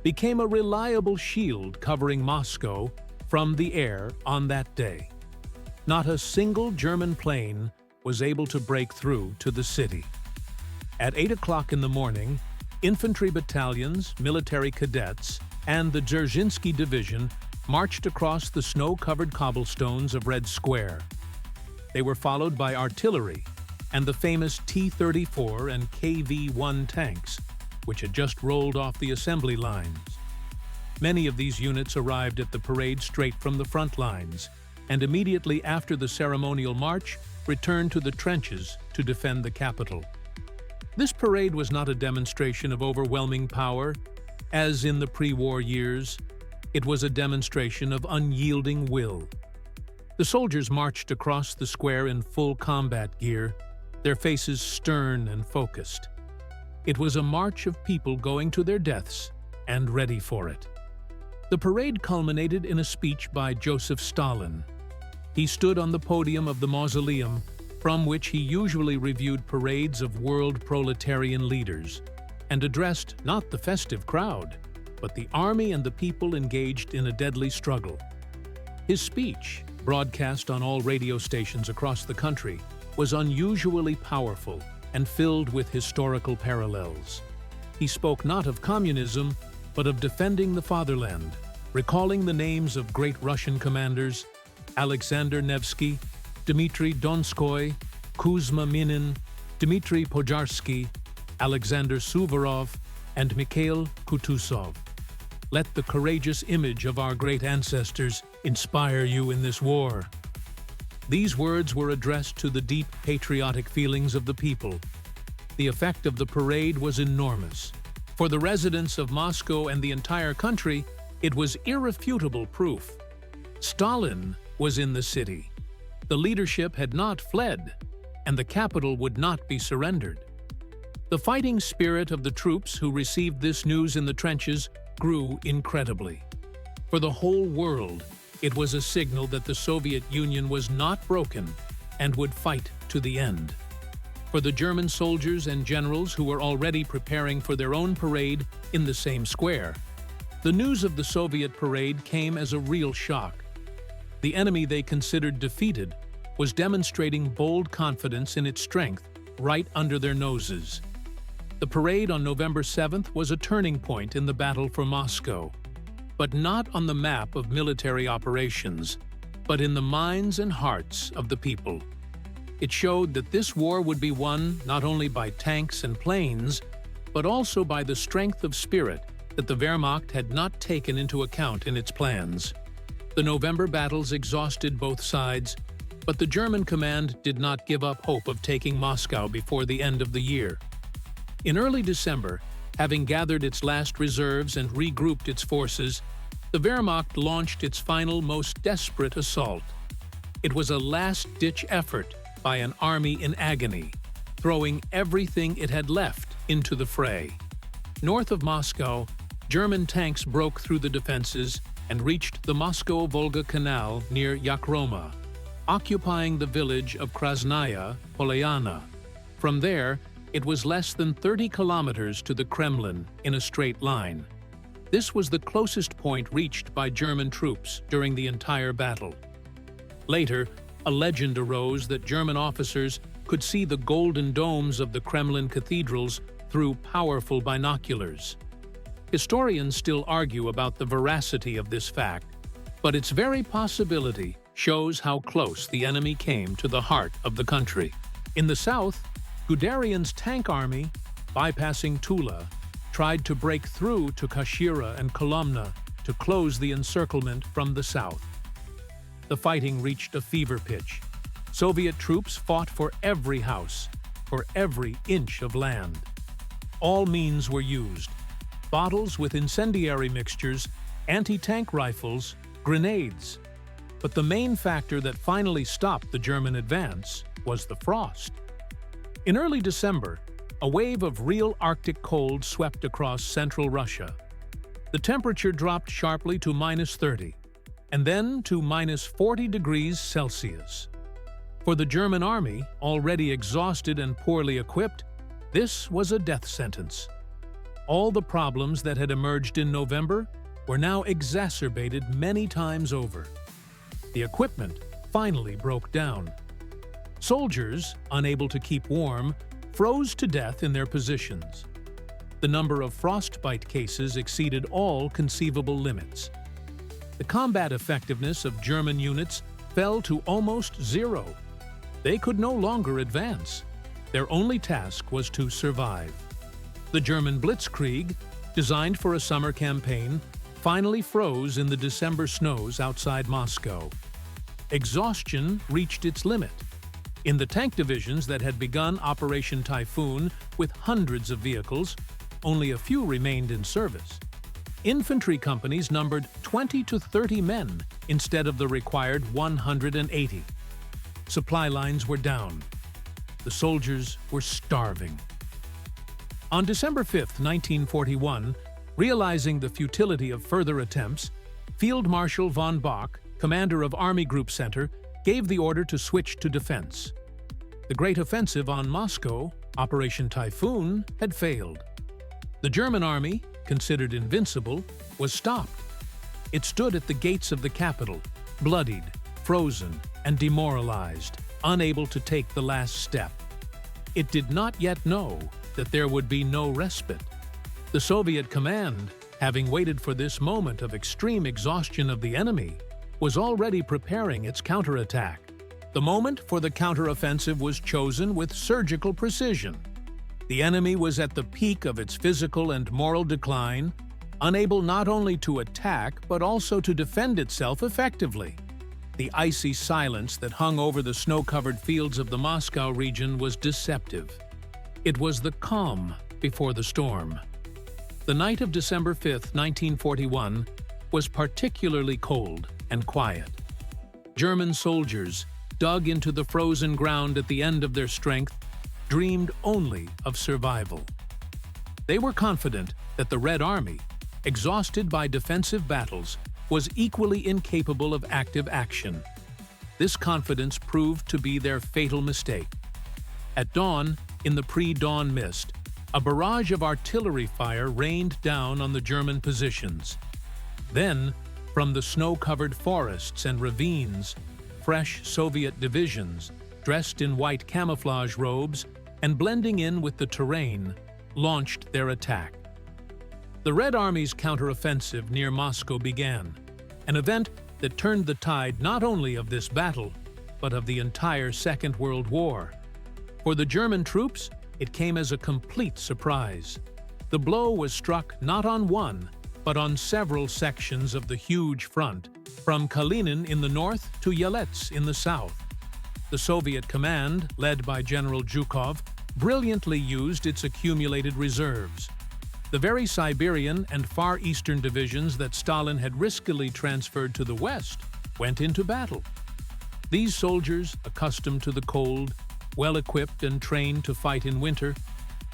became a reliable shield covering Moscow from the air on that day. Not a single German plane was able to break through to the city. At 8 o'clock in the morning, infantry battalions, military cadets, and the Dzerzhinsky Division marched across the snow-covered cobblestones of Red Square. They were followed by artillery and the famous T-34 and KV-1 tanks, which had just rolled off the assembly lines. Many of these units arrived at the parade straight from the front lines, and immediately after the ceremonial march, returned to the trenches to defend the capital. This parade was not a demonstration of overwhelming power, as in the pre-war years. It was a demonstration of unyielding will. The soldiers marched across the square in full combat gear, their faces stern and focused. It was a march of people going to their deaths and ready for it. The parade culminated in a speech by Joseph Stalin. He stood on the podium of the mausoleum, from which he usually reviewed parades of world proletarian leaders, and addressed not the festive crowd, but the army and the people engaged in a deadly struggle. His speech, broadcast on all radio stations across the country, was unusually powerful and filled with historical parallels. He spoke not of communism, but of defending the fatherland, recalling the names of great Russian commanders, Alexander Nevsky, Dmitry Donskoy, Kuzma Minin, Dmitry Pojarsky, Alexander Suvorov, and Mikhail Kutuzov. Let the courageous image of our great ancestors inspire you in this war. These words were addressed to the deep patriotic feelings of the people. The effect of the parade was enormous. For the residents of Moscow and the entire country, it was irrefutable proof. Stalin was in the city. The leadership had not fled, and the capital would not be surrendered. The fighting spirit of the troops who received this news in the trenches grew incredibly. For the whole world, it was a signal that the Soviet Union was not broken and would fight to the end. For the German soldiers and generals who were already preparing for their own parade in the same square, the news of the Soviet parade came as a real shock. The enemy they considered defeated was demonstrating bold confidence in its strength right under their noses. The parade on November 7th was a turning point in the battle for Moscow, but not on the map of military operations, but in the minds and hearts of the people. It showed that this war would be won not only by tanks and planes, but also by the strength of spirit that the Wehrmacht had not taken into account in its plans. The November battles exhausted both sides, but the German command did not give up hope of taking Moscow before the end of the year. In early December, having gathered its last reserves and regrouped its forces, the Wehrmacht launched its final, most desperate assault. It was a last-ditch effort by an army in agony, throwing everything it had left into the fray. North of Moscow, German tanks broke through the defenses and reached the Moscow-Volga Canal near Yakroma, occupying the village of Krasnaya Polyana. From there, it was less than 30 kilometers to the Kremlin in a straight line. This was the closest point reached by German troops during the entire battle. Later, a legend arose that German officers could see the golden domes of the Kremlin cathedrals through powerful binoculars. Historians still argue about the veracity of this fact, but its very possibility shows how close the enemy came to the heart of the country. In the south, Guderian's tank army, bypassing Tula, tried to break through to Kashira and Kolomna to close the encirclement from the south. the fighting reached a fever pitch. Soviet troops fought for every house, for every inch of land. All means were used: bottles with incendiary mixtures, anti-tank rifles, grenades. But the main factor that finally stopped the German advance was the frost. In early December, a wave of real Arctic cold swept across central Russia. The temperature dropped sharply to -30, and then to -40 degrees Celsius. For the German army, already exhausted and poorly equipped, this was a death sentence. All the problems that had emerged in November were now exacerbated many times over. The equipment finally broke down. Soldiers, unable to keep warm, froze to death in their positions. The number of frostbite cases exceeded all conceivable limits. The combat effectiveness of German units fell to almost zero. They could no longer advance. Their only task was to survive. The German blitzkrieg, designed for a summer campaign, finally froze in the December snows outside Moscow. Exhaustion reached its limit. In the tank divisions that had begun Operation Typhoon with hundreds of vehicles, only a few remained in service. Infantry companies numbered 20 to 30 men instead of the required 180. Supply lines were down. The soldiers were starving. On December 5, 1941, realizing the futility of further attempts, Field Marshal von Bock, commander of Army Group Center, gave the order to switch to defense. The great offensive on Moscow, Operation Typhoon, had failed. The German army, considered invincible, was stopped. It stood at the gates of the capital, bloodied, frozen, and demoralized, unable to take the last step. It did not yet know that there would be no respite. The Soviet command, having waited for this moment of extreme exhaustion of the enemy, was already preparing its counterattack. The moment for the counteroffensive was chosen with surgical precision. The enemy was at the peak of its physical and moral decline, unable not only to attack but also to defend itself effectively. The icy silence that hung over the snow-covered fields of the Moscow region was deceptive. It was the calm before the storm. The night of December 5, 1941, was particularly cold and quiet. German soldiers, dug into the frozen ground at the end of their strength, dreamed only of survival. They were confident that the Red Army, exhausted by defensive battles, was equally incapable of active action. This confidence proved to be their fatal mistake. At dawn, in the pre-dawn mist, a barrage of artillery fire rained down on the German positions. Then, from the snow-covered forests and ravines, fresh Soviet divisions, dressed in white camouflage robes and blending in with the terrain, launched their attack. The Red Army's counteroffensive near Moscow began, an event that turned the tide not only of this battle, but of the entire Second World War. For the German troops, it came as a complete surprise. The blow was struck not on one, but on several sections of the huge front, from Kalinin in the north to Yelets in the south. The Soviet command, led by General Zhukov, brilliantly used its accumulated reserves. The very Siberian and Far Eastern divisions that Stalin had riskily transferred to the west went into battle. These soldiers, accustomed to the cold, well-equipped and trained to fight in winter,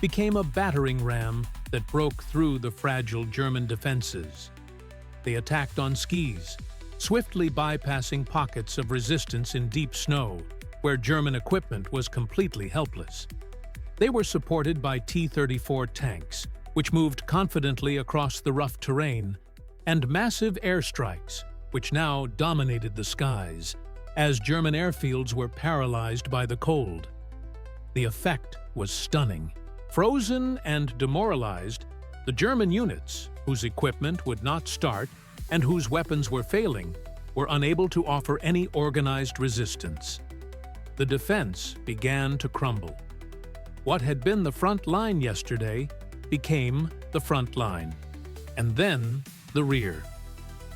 became a battering ram that broke through the fragile German defenses. They attacked on skis, swiftly bypassing pockets of resistance in deep snow, where German equipment was completely helpless. They were supported by T-34 tanks, which moved confidently across the rough terrain, and massive airstrikes, which now dominated the skies, as German airfields were paralyzed by the cold. The effect was stunning. Frozen and demoralized, the German units, whose equipment would not start and whose weapons were failing, were unable to offer any organized resistance. The defense began to crumble. What had been the front line yesterday became the front line, and then the rear.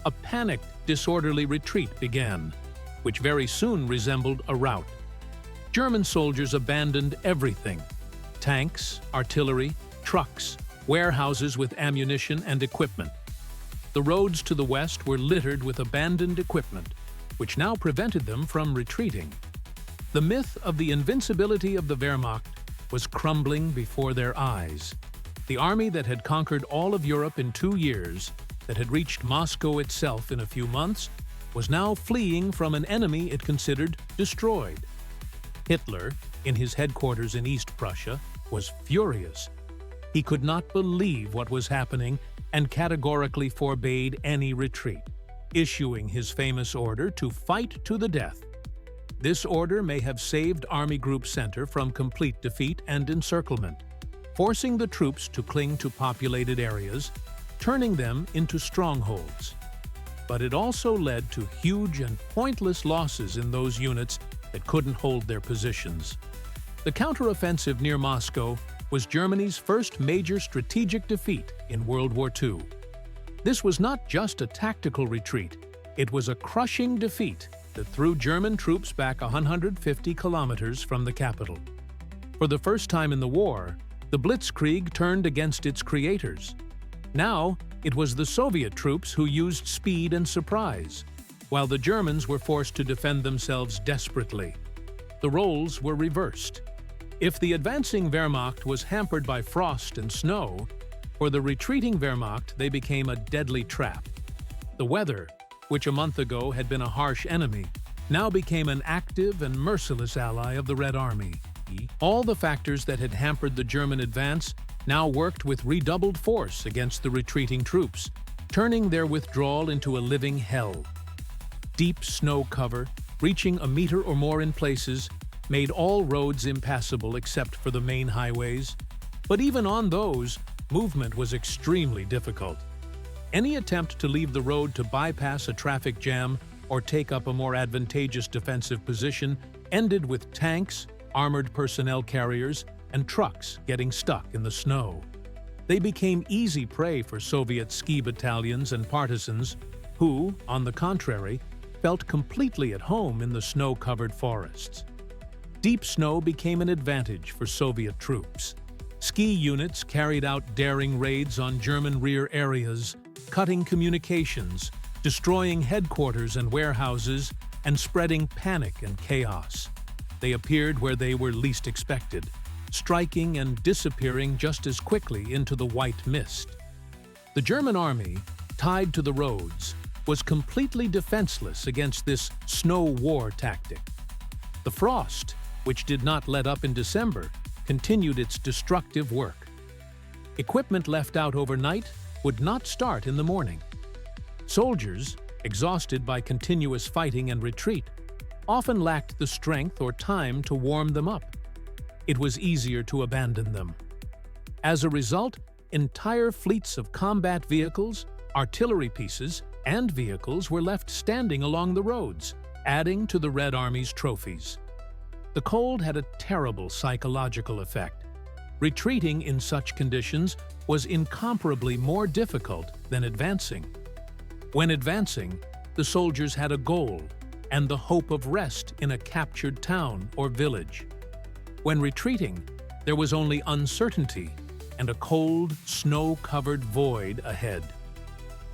A panicked, disorderly retreat began. which very soon resembled a rout. German soldiers abandoned everything: tanks, artillery, trucks, warehouses with ammunition and equipment. The roads to the west were littered with abandoned equipment, which now prevented them from retreating. The myth of the invincibility of the Wehrmacht was crumbling before their eyes. The army that had conquered all of Europe in 2 years, that had reached Moscow itself in a few months, was now fleeing from an enemy it considered destroyed. Hitler, in his headquarters in East Prussia, was furious. He could not believe what was happening and categorically forbade any retreat, issuing his famous order to fight to the death. This order may have saved Army Group Center from complete defeat and encirclement, forcing the troops to cling to populated areas, turning them into strongholds. But it also led to huge and pointless losses in those units that couldn't hold their positions. The counteroffensive near Moscow was Germany's first major strategic defeat in World War II. This was not just a tactical retreat, it was a crushing defeat that threw German troops back 150 kilometers from the capital. For the first time in the war, the Blitzkrieg turned against its creators. Now, it was the Soviet troops who used speed and surprise, while the Germans were forced to defend themselves desperately. The roles were reversed. If the advancing Wehrmacht was hampered by frost and snow, for the retreating Wehrmacht they became a deadly trap. The weather, which a month ago had been a harsh enemy, now became an active and merciless ally of the Red Army. All the factors that had hampered the German advance now worked with redoubled force against the retreating troops, turning their withdrawal into a living hell. Deep snow cover, reaching a meter or more in places, made all roads impassable except for the main highways. But even on those, movement was extremely difficult. Any attempt to leave the road to bypass a traffic jam or take up a more advantageous defensive position ended with tanks, armored personnel carriers, and trucks getting stuck in the snow. They became easy prey for Soviet ski battalions and partisans who, on the contrary, felt completely at home in the snow-covered forests. Deep snow became an advantage for Soviet troops. Ski units carried out daring raids on German rear areas, cutting communications, destroying headquarters and warehouses, and spreading panic and chaos. They appeared where they were least expected, striking and disappearing just as quickly into the white mist. The German army, tied to the roads, was completely defenseless against this snow war tactic. The frost, which did not let up in December, continued its destructive work. Equipment left out overnight would not start in the morning. Soldiers, exhausted by continuous fighting and retreat, often lacked the strength or time to warm them up. It was easier to abandon them. As a result, entire fleets of combat vehicles, artillery pieces, and vehicles were left standing along the roads, adding to the Red Army's trophies. The cold had a terrible psychological effect. Retreating in such conditions was incomparably more difficult than advancing. When advancing, the soldiers had a goal and the hope of rest in a captured town or village. When retreating, there was only uncertainty and a cold, snow-covered void ahead.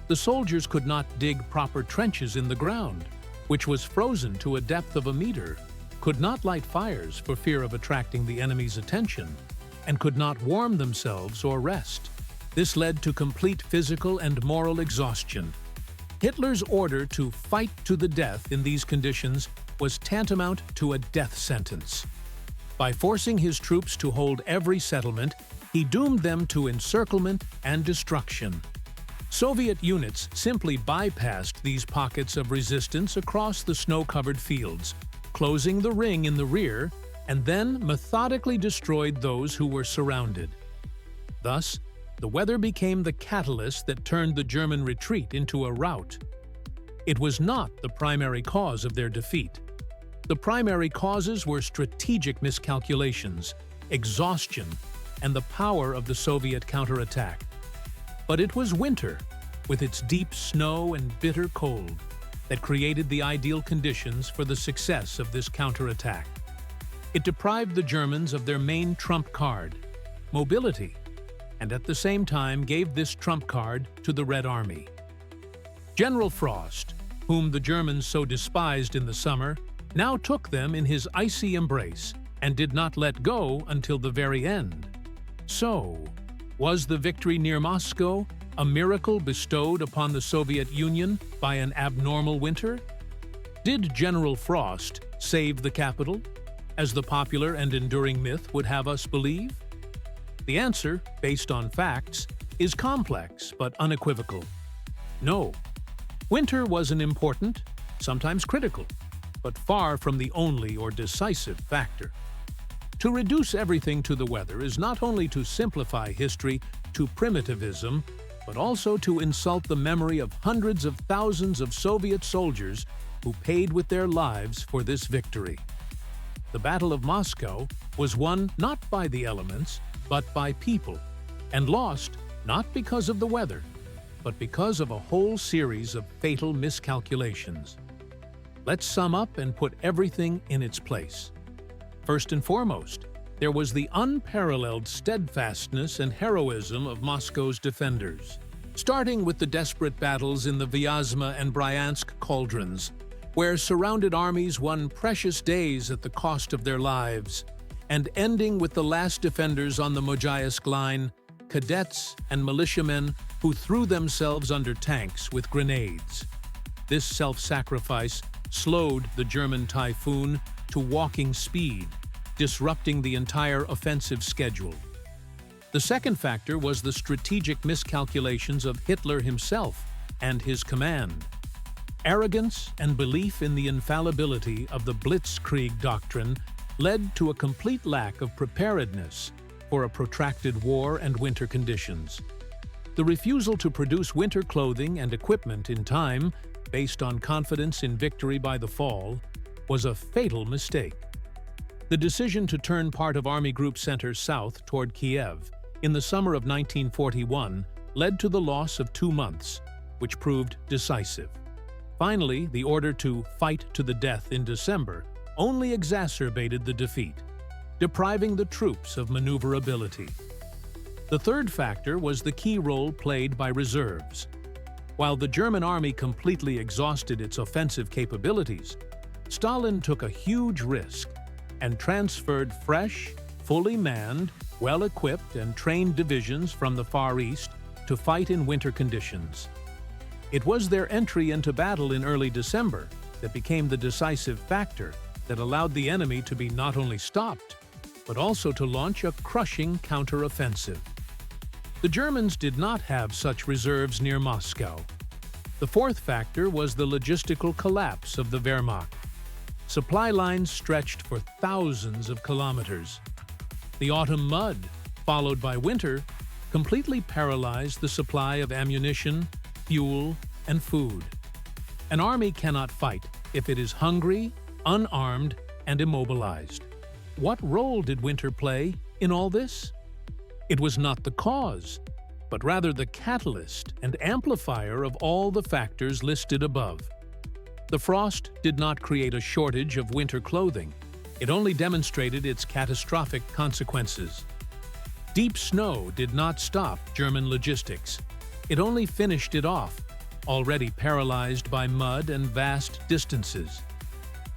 The soldiers could not dig proper trenches in the ground, which was frozen to a depth of a meter, could not light fires for fear of attracting the enemy's attention, and could not warm themselves or rest. This led to complete physical and moral exhaustion. Hitler's order to fight to the death in these conditions was tantamount to a death sentence. By forcing his troops to hold every settlement, he doomed them to encirclement and destruction. Soviet units simply bypassed these pockets of resistance across the snow-covered fields, closing the ring in the rear, and then methodically destroyed those who were surrounded. Thus, the weather became the catalyst that turned the German retreat into a rout. It was not the primary cause of their defeat. The primary causes were strategic miscalculations, exhaustion, and the power of the Soviet counterattack. But it was winter, with its deep snow and bitter cold. that created the ideal conditions for the success of this counterattack. It deprived the Germans of their main trump card, mobility, and at the same time gave this trump card to the Red Army. General Frost, whom the Germans so despised in the summer, now took them in his icy embrace and did not let go until the very end. So, was the victory near Moscow a miracle bestowed upon the Soviet Union by an abnormal winter? Did General Frost save the capital, as the popular and enduring myth would have us believe? The answer, based on facts, is complex but unequivocal. No. Winter was an important, sometimes critical, but far from the only or decisive factor. To reduce everything to the weather is not only to simplify history to primitivism, but also to insult the memory of hundreds of thousands of Soviet soldiers who paid with their lives for this victory. The Battle of Moscow was won not by the elements, but by people, and lost not because of the weather, but because of a whole series of fatal miscalculations. Let's sum up and put everything in its place. First and foremost, there was the unparalleled steadfastness and heroism of Moscow's defenders, starting with the desperate battles in the Viasma and Bryansk cauldrons, where surrounded armies won precious days at the cost of their lives, and ending with the last defenders on the Mojaysk line, cadets and militiamen who threw themselves under tanks with grenades. This self-sacrifice slowed the German Typhoon to walking speed, disrupting the entire offensive schedule. The second factor was the strategic miscalculations of Hitler himself and his command. Arrogance and belief in the infallibility of the Blitzkrieg doctrine led to a complete lack of preparedness for a protracted war and winter conditions. The refusal to produce winter clothing and equipment in time, based on confidence in victory by the fall, was a fatal mistake. The decision to turn part of Army Group Center south toward Kiev in the summer of 1941 led to the loss of 2 months, which proved decisive. Finally, the order to fight to the death in December only exacerbated the defeat, depriving the troops of maneuverability. The third factor was the key role played by reserves. While the German army completely exhausted its offensive capabilities, Stalin took a huge risk and transferred fresh, fully manned, well-equipped and trained divisions from the Far East to fight in winter conditions. It was their entry into battle in early December that became the decisive factor that allowed the enemy to be not only stopped, but also to launch a crushing counteroffensive. The Germans did not have such reserves near Moscow. The fourth factor was the logistical collapse of the Wehrmacht. Supply lines stretched for thousands of kilometers. The autumn mud, followed by winter, completely paralyzed the supply of ammunition, fuel, and food. An army cannot fight if it is hungry, unarmed, and immobilized. What role did winter play in all this? It was not the cause, but rather the catalyst and amplifier of all the factors listed above. The frost did not create a shortage of winter clothing. It only demonstrated its catastrophic consequences. Deep snow did not stop German logistics. It only finished it off, already paralyzed by mud and vast distances.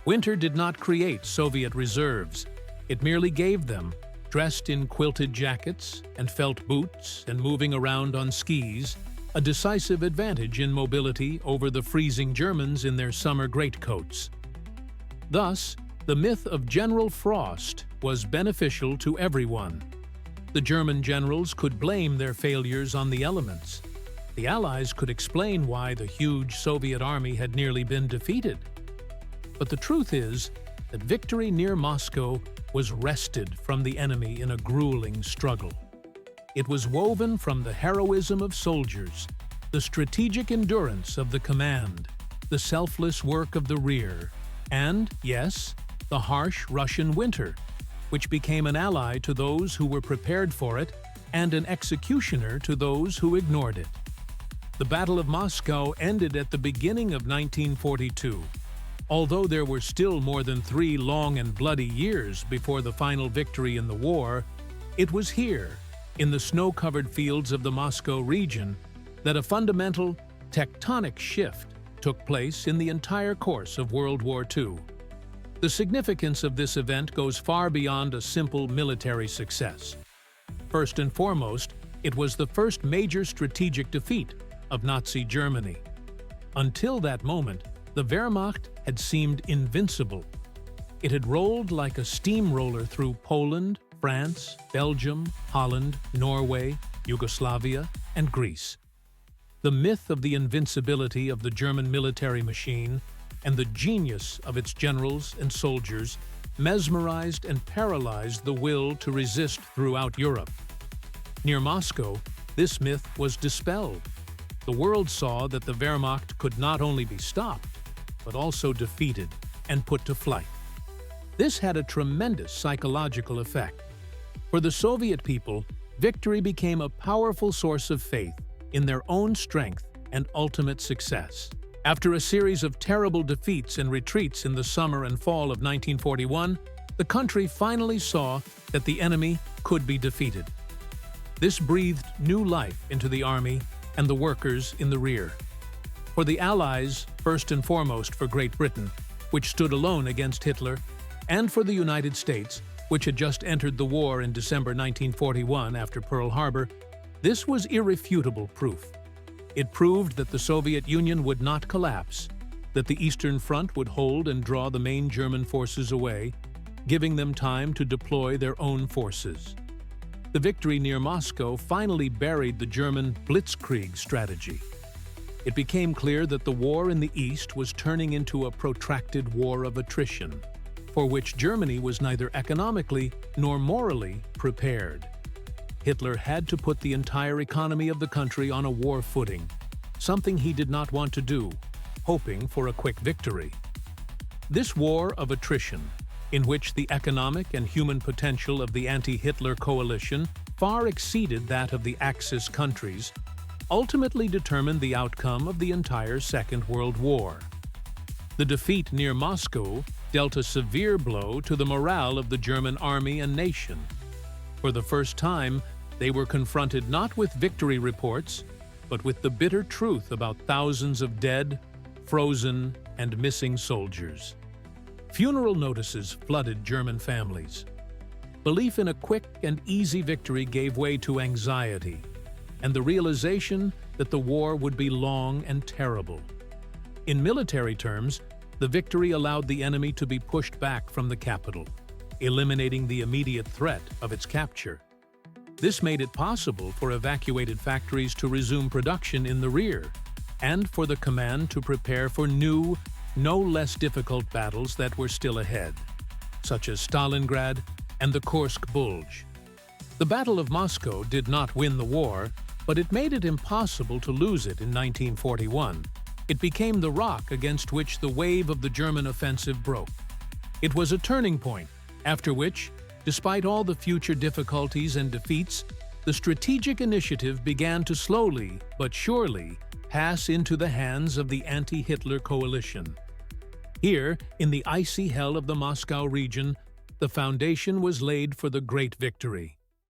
Winter did not create Soviet reserves. It merely gave them, dressed in quilted jackets and felt boots and moving around on skis, a decisive advantage in mobility over the freezing Germans in their summer greatcoats. Thus, the myth of General Frost was beneficial to everyone. The German generals could blame their failures on the elements. The Allies could explain why the huge Soviet army had nearly been defeated. But the truth is that victory near Moscow was wrested from the enemy in a grueling struggle. It was woven from the heroism of soldiers, the strategic endurance of the command, the selfless work of the rear, and, yes, the harsh Russian winter, which became an ally to those who were prepared for it and an executioner to those who ignored it. The Battle of Moscow ended at the beginning of 1942. Although there were still more than 3 long and bloody years before the final victory in the war, it was here, in the snow-covered fields of the Moscow region, that a fundamental, tectonic shift took place in the entire course of World War II. The significance of this event goes far beyond a simple military success. First and foremost, it was the first major strategic defeat of Nazi Germany. Until that moment, the Wehrmacht had seemed invincible. It had rolled like a steamroller through Poland, France, Belgium, Holland, Norway, Yugoslavia, and Greece. The myth of the invincibility of the German military machine and the genius of its generals and soldiers mesmerized and paralyzed the will to resist throughout Europe. Near Moscow, this myth was dispelled. The world saw that the Wehrmacht could not only be stopped, but also defeated and put to flight. This had a tremendous psychological effect. For the Soviet people, victory became a powerful source of faith in their own strength and ultimate success. After a series of terrible defeats and retreats in the summer and fall of 1941, the country finally saw that the enemy could be defeated. This breathed new life into the army and the workers in the rear. For the Allies, first and foremost for Great Britain, which stood alone against Hitler, and for the United States, which had just entered the war in December 1941 after Pearl Harbor, this was irrefutable proof. It proved that the Soviet Union would not collapse, that the Eastern Front would hold and draw the main German forces away, giving them time to deploy their own forces. The victory near Moscow finally buried the German blitzkrieg strategy. It became clear that the war in the East was turning into a protracted war of attrition, for which Germany was neither economically nor morally prepared. Hitler had to put the entire economy of the country on a war footing, something he did not want to do, hoping for a quick victory. This war of attrition, in which the economic and human potential of the anti-Hitler coalition far exceeded that of the Axis countries, ultimately determined the outcome of the entire Second World War. The defeat near Moscow dealt a severe blow to the morale of the German army and nation. For the first time, they were confronted not with victory reports, but with the bitter truth about thousands of dead, frozen, and missing soldiers. Funeral notices flooded German families. Belief in a quick and easy victory gave way to anxiety, and the realization that the war would be long and terrible. In military terms, the victory allowed the enemy to be pushed back from the capital, eliminating the immediate threat of its capture. This made it possible for evacuated factories to resume production in the rear, and for the command to prepare for new, no less difficult battles that were still ahead, such as Stalingrad and the Kursk Bulge. The Battle of Moscow did not win the war, but it made it impossible to lose it in 1941. It became the rock against which the wave of the German offensive broke. It was a turning point, after which, despite all the future difficulties and defeats, the strategic initiative began to slowly but surely pass into the hands of the anti-Hitler coalition. Here, in the icy hell of the Moscow region, the foundation was laid for the great victory.